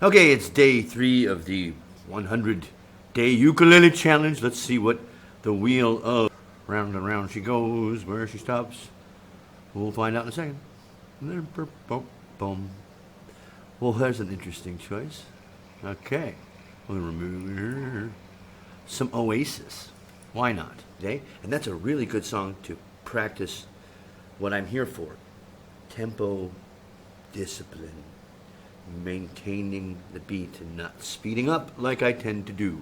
Okay, it's day 3 of the 100-day ukulele challenge. Let's see what the wheel of round and round she goes, where she stops. We'll find out in a second. Boom. Well, there's an interesting choice. Okay, we'll remove some Oasis. Why not? Okay? And that's a really good song to practice what I'm here for. Tempo, discipline, maintaining the beat and not speeding up like I tend to do.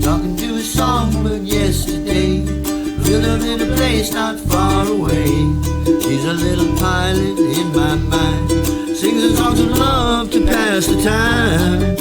Talking to a songbird yesterday, reeled her in a place not far away. She's a little pilot in my mind, sings the songs of love to pass the time.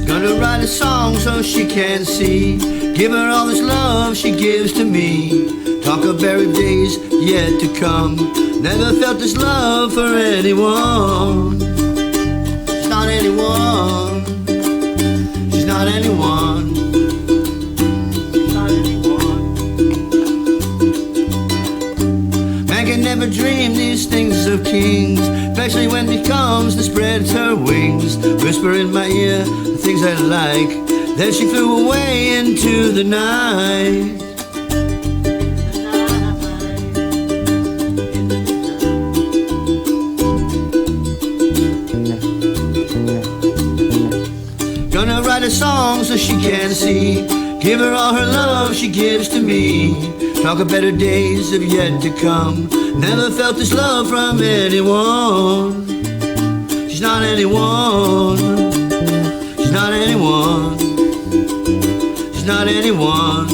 Gonna write a song so she can see, give her all this love she gives to me. Talk of buried days yet to come, never felt this love for anyone. She's not anyone. She's not anyone. She's not anyone. Man can never dream these things of kings, especially when it comes to spread her wings. Whisper in my ear the things I like, then she flew away into the night. Gonna write a song so she can see, give her all her love she gives to me. Talk of better days have yet to come, never felt this love from anyone. She's not anyone. She's not anyone. She's not anyone.